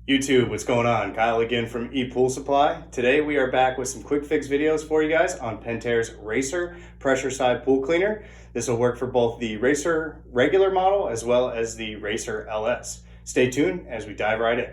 YouTube, what's going on? Kyle again from ePoolSupply. Today we are back with some quick fix videos for you guys on Pentair's Racer pressure side pool cleaner. This will work for both the Racer regular model as well as the Racer LS. Stay tuned as we dive right in.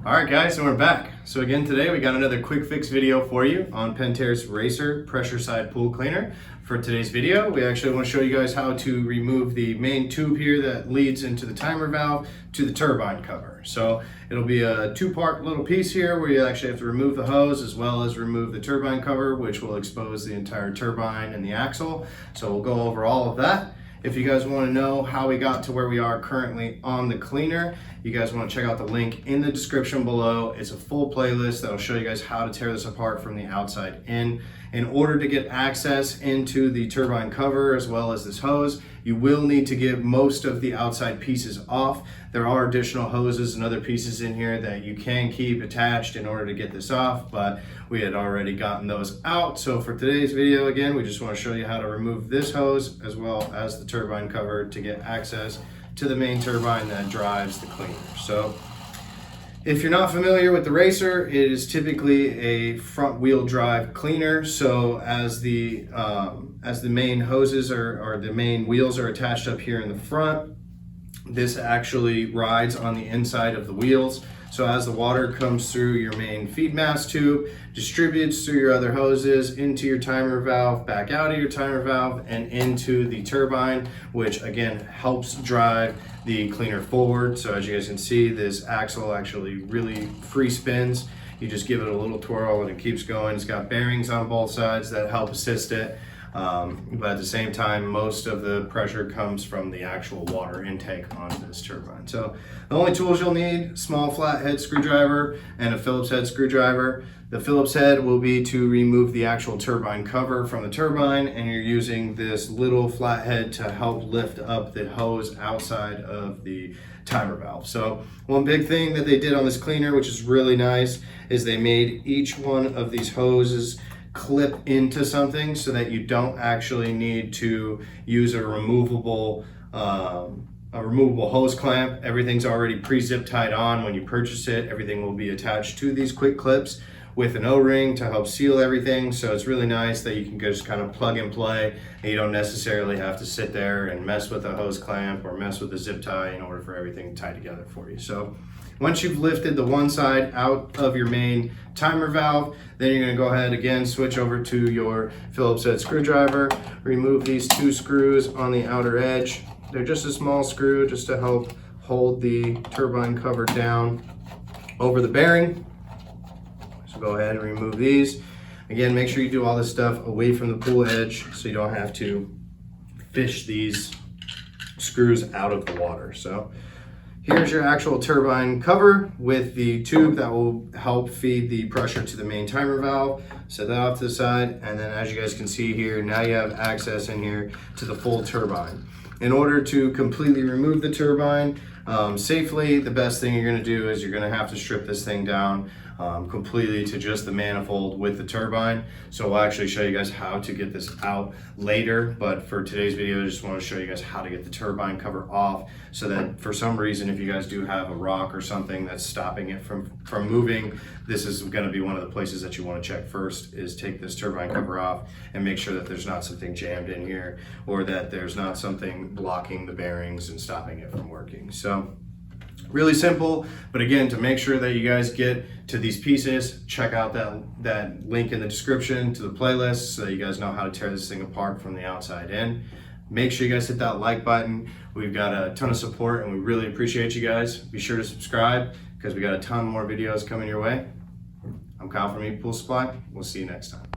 Alright guys, so we're back. So again today we got another quick fix video for you on Pentair's Racer pressure side pool cleaner. For today's video, we actually want to show you guys how to remove the main tube here that leads into the timer valve to the turbine cover. So it'll be a two-part little piece here where you actually have to remove the hose as well as remove the turbine cover, which will expose the entire turbine and the axle. So we'll go over all of that. If you guys want to know how we got to where we are currently on the cleaner, you guys want to check out the link in the description below. It's a full playlist that'll show you guys how to tear this apart from the outside in. In order to get access into the turbine cover as well as this hose, you will need to get most of the outside pieces off. There are additional hoses and other pieces in here that you can keep attached in order to get this off, but we had already gotten those out. So for today's video, again, we just want to show you how to remove this hose as well as the turbine cover to get access to the main turbine that drives the cleaner. So if you're not familiar with the Racer, it is typically a front wheel drive cleaner. So as the main hoses or the main wheels are attached up here in the front, this actually rides on the inside of the wheels. So as the water comes through your main feed mass tube, distributes through your other hoses into your timer valve, back out of your timer valve, and into the turbine, which again helps drive the cleaner forward. So as you guys can see, this axle actually really free spins. You just give it a little twirl and it keeps going. It's got bearings on both sides that help assist it. But at the same time, most of the pressure comes from the actual water intake onto this turbine. So the only tools you'll need, small flathead screwdriver and a Phillips head screwdriver. The Phillips head will be to remove the actual turbine cover from the turbine, and you're using this little flathead to help lift up the hose outside of the timer valve. So one big thing that they did on this cleaner, which is really nice, is they made each one of these hoses clip into something so that you don't actually need to use a removable hose clamp. Everything's already pre-zip tied on when you purchase it. Everything will be attached to these quick clips with an O-ring to help seal everything. So it's really nice that you can just kind of plug and play, and you don't necessarily have to sit there and mess with a hose clamp or mess with a zip tie in order for everything to tie together for you. So once you've lifted the one side out of your main timer valve, then you're going to go ahead again, switch over to your Phillips head screwdriver, remove these two screws on the outer edge. They're just a small screw just to help hold the turbine cover down over the bearing. So go ahead and remove these. Again, make sure you do all this stuff away from the pool edge so you don't have to fish these screws out of the water. So here's your actual turbine cover with the tube that will help feed the pressure to the main timer valve. Set that off to the side, and then as you guys can see here, now you have access in here to the full turbine. In order to completely remove the turbine safely, the best thing you're going to do is you're going to have to strip this thing down completely to just the manifold with the turbine. So we'll actually show you guys how to get this out later, but for today's video I just want to show you guys how to get the turbine cover off, so that for some reason if you guys do have a rock or something that's stopping it from moving, this is going to be one of the places that you want to check first, is take this turbine cover off and make sure that there's not something jammed in here or that there's not something blocking the bearings and stopping it from working. So really simple, but again, to make sure that you guys get to these pieces, check out that link in the description to the playlist so that you guys know how to tear this thing apart from the outside in. Make sure you guys hit that like button. We've got a ton of support and we really appreciate you guys. Be sure to subscribe because we got a ton more videos coming your way. I'm Kyle from ePoolSupply. We'll see you next time.